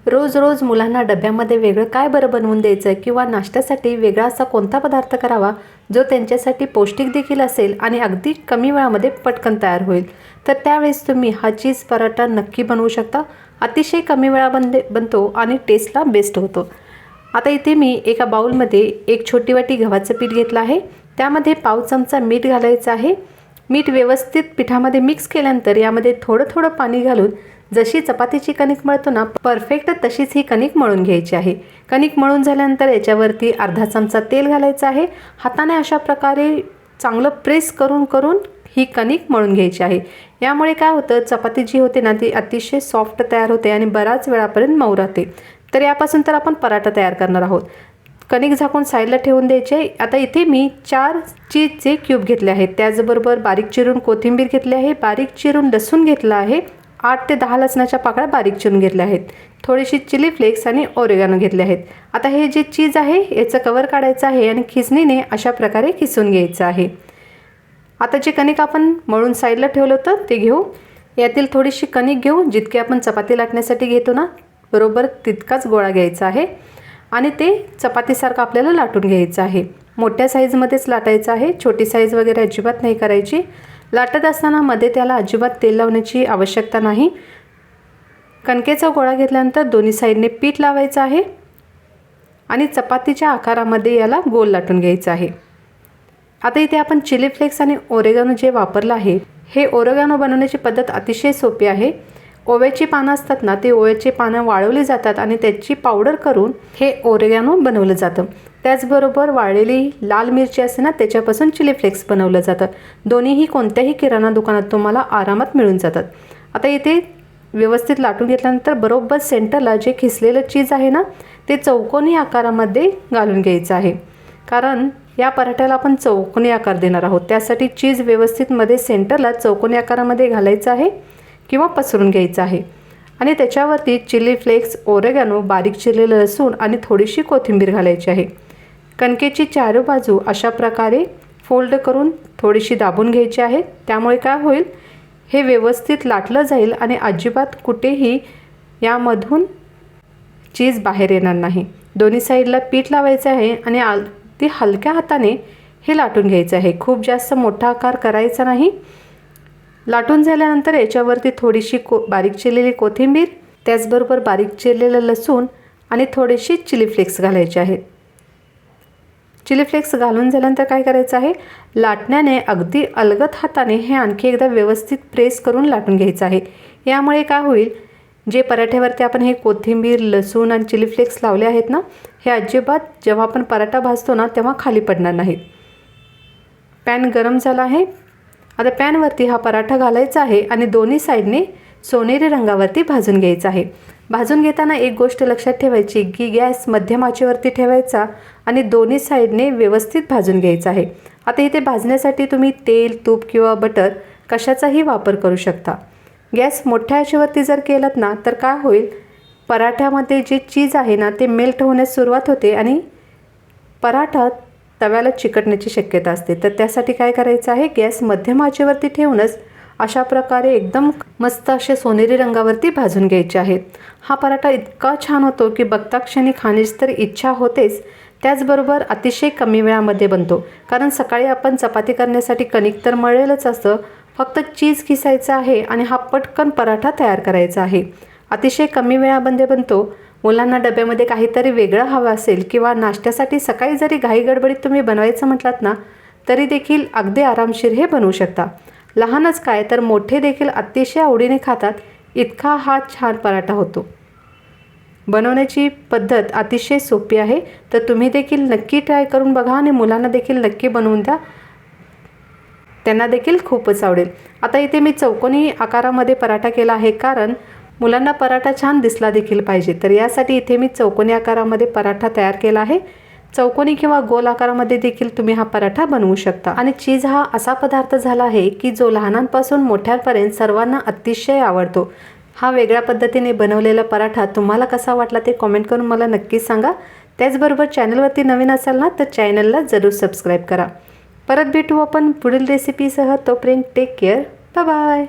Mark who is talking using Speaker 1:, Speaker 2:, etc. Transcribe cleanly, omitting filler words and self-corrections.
Speaker 1: रोज रोज मुलांना डब्यामध्ये वेगळं काय बरं बनवून द्यायचं किंवा नाश्त्यासाठी वेगळा असा कोणता पदार्थ करावा जो त्यांच्यासाठी पौष्टिक देखील असेल आणि अगदी कमी वेळामध्ये पटकन तयार होईल, तर त्यावेळेस तुम्ही हा चीज पराठा नक्की बनवू शकता। अतिशय कमी वेळामध्ये बनतो आणि टेस्टला बेस्ट होतो। आता इथे मी एका बाउलमध्ये एक छोटी वाटी गव्हाचं पीठ घेतलं आहे, त्यामध्ये पाव चमचा मीठ घालायचं आहे। मीठ व्यवस्थित पिठामध्ये मिक्स केल्यानंतर यामध्ये थोडं थोडं पाणी घालून जशी चपातीची कणिक मळतो ना, परफेक्ट तशीच ही कणिक मळून घ्यायची आहे। कणिक मळून झाल्यानंतर याच्यावरती अर्धा चमचा तेल घालायचं आहे। हाताने अशा प्रकारे चांगलं प्रेस करून करून ही कणिक मळून घ्यायची आहे। यामुळे काय होतं, चपाती जी होते ना ती अतिशय सॉफ्ट तयार होते आणि बराच वेळापर्यंत मऊ राहते। तर यापासून तर आपण पराठा तयार करणार आहोत। कणिक झाकून साईडला ठेवून द्यायचे। आता इथे मी 4 चीजचे क्यूब घेतले आहेत, त्याचबरोबर बारीक चिरून कोथिंबीर घेतली आहे, बारीक चिरून लसूण घेतला आहे, 8 ते 10 लसणाच्या पाकळ्या बारीक चिरून घेतल्या आहेत, थोडीशी चिली फ्लेक्स आणि ओरेगानो घेतले आहेत। आता हे जे चीज आहे याचं कवर काढायचं आहे आणि खिसणीने अशा प्रकारे खिसून घ्यायचं आहे। आता जे कणिक आपण मळून साईडला ठेवलं होतं ते घेऊ। यातील थोडीशी कणिक घेऊ, जितकी आपण चपाती लाटण्यासाठी घेतो ना बरोबर तितकाच गोळा घ्यायचा आहे आणि ते चपातीसारखं आपल्याला लाटून घ्यायचं आहे। मोठ्या साईजमध्येच लाटायचं आहे, छोटी साईज वगैरे अजिबात नाही करायची। लाटत असताना मध्ये त्याला अजिबात तेल लावण्याची आवश्यकता नाही। कणकेचा गोळा घेतल्यानंतर दोन्ही साईडने पीठ लावायचं आहे आणि चपातीच्या आकारामध्ये याला गोल लाटून घ्यायचं आहे। आता इथे आपण चिली फ्लेक्स आणि ओरेगानो जे वापरलं आहे, हे ओरेगानो बनवण्याची पद्धत अतिशय सोपी आहे। ओव्याची पानं असतात ना, ते ओव्याची पानं वाळवली जातात आणि त्याची पावडर करून हे ओरेगानो बनवलं जातं। त्याचबरोबर वाळलेली लाल मिरची असते ना, त्याच्यापासून चिली फ्लेक्स बनवलं जातं। दोन्हीही कोणत्याही किराणा दुकानात तुम्हाला आरामात मिळून जातात। आता इथे व्यवस्थित लाटून घेतल्यानंतर बरोबर सेंटरला जे खिसलेलं चीज आहे ना, ते चौकोनी आकारामध्ये घालून घ्यायचं आहे, कारण या पराठ्याला आपण चौकोनी आकार देणार आहोत। त्यासाठी चीज व्यवस्थित मध्ये सेंटरला चौकोनी आकारामध्ये घालायचं आहे किंवा पसरून घ्यायचं आहे आणि त्याच्यावरती चिली फ्लेक्स, ओरेगानो, बारीक चिरलेलं लसूण आणि थोडीशी कोथिंबीर घालायची आहे। कणकेची चारी बाजू अशा प्रकारे फोल्ड करून थोडीशी दाबून घ्यायची आहे। त्यामुळे काय होईल, हे व्यवस्थित लाटलं जाईल आणि अजिबात कुठेही यामधून चीज बाहेर येणार नाही। दोन्ही साईडला पीठ लावायचं आहे आणि अगदी हलक्या हाताने हे लाटून घ्यायचं आहे। खूप जास्त मोठा आकार करायचा नाही। लाटून झाल्यानंतर याच्यावरती थोडीशी बारीक चिरलेली कोथिंबीर, त्याचबरोबर बारीक चिरलेलं लसूण आणि थोडीशी चिली फ्लेक्स घालायचे आहेत। चिली फ्लेक्स घालून झाल्यानंतर काय करायचं आहे, लाटण्याने अगदी अलगद हाताने हे आणखी एकदा व्यवस्थित प्रेस करून लाटून घ्यायचं आहे। यामुळे काय होईल, जे पराठ्यावरती आपण हे कोथिंबीर, लसूण आणि चिली फ्लेक्स लावले आहेत ना, हे अजिबात जेव्हा आपण पराठा भाजतो ना तेव्हा खाली पडणार नाहीत। पॅन गरम झाला आहे। आता पॅनवरती हा पराठा घालायचा आहे आणि दोन्ही साईडने सोनेरी रंगावरती भाजून घ्यायचा आहे। भाजून घेताना एक गोष्ट लक्षात ठेवायची की गॅस मध्यम आचेवरती ठेवायचा आणि दोन्ही साईडने व्यवस्थित भाजून घ्यायचा आहे। आता इथे भाजण्यासाठी तुम्ही तेल, तूप किंवा बटर कशाचाही वापर करू शकता। गॅस मोठ्या आचेवरती जर केलात ना तर काय होईल, पराठ्यामध्ये जे चीज आहे ना ते मेल्ट होण्यास सुरुवात होते आणि पराठा तव्याला चिकटण्याची शक्यता असते। तर त्यासाठी काय करायचं आहे, गॅस मध्यम आचेवरती ठेवूनच अशा प्रकारे एकदम मस्त असे सोनेरी रंगावरती भाजून घ्यायचे आहेत। हा पराठा इतका छान होतो की बघता क्षणी खाण्याची तर इच्छा होतेच, त्याचबरोबर अतिशय कमी वेळामध्ये बनतो। कारण सकाळी आपण चपाती करण्यासाठी कणिक तर मळलेलंच असतं, फक्त चीज खिसायचं आहे आणि हा पटकन पराठा तयार करायचा आहे। अतिशय कमी वेळामध्ये बनतो। मुलांना डब्यामध्ये काहीतरी वेगळं हवं असेल किंवा नाश्त्यासाठी सकाळी जरी घाई गडबडीत तुम्ही बनवायचं म्हटलात ना, तरी देखील अगदी आरामशीर हे बनवू शकता। लहानच काय तर मोठे देखील अतिशय आवडीने खातात, इतका हा छान पराठा होतो। बनवण्याची पद्धत अतिशय सोपी आहे, तर तुम्ही देखील नक्की ट्राय करून बघा आणि मुलांना देखील नक्की बनवून द्या, त्यांना देखील खूपच आवडेल। आता इथे मी चौकोनी आकारामध्ये पराठा केला आहे, कारण मुलांना पराठा छान दिसला देखील पाहिजे। तर यासाठी इथे मी चौकोनी आकारामध्ये पराठा तयार केला आहे। चौकोनी किंवा गोल आकारामध्ये देखील तुम्ही हा पराठा बनवू शकता। आणि चीज हा असा पदार्थ झाला आहे की जो लहानांपासून मोठ्यांपर्यंत सर्वांना अतिशय आवडतो। हा वेगळ्या पद्धतीने बनवलेला पराठा तुम्हाला कसा वाटला ते कमेंट करून मला नक्कीच सांगा। त्याचबरोबर चॅनलवरती नवीन असाल ना तर चॅनलला जरूर सबस्क्राईब करा। परत भेटू आपण पुढील रेसिपीसह, तोपर्यंत टेक केअर, बाय बाय।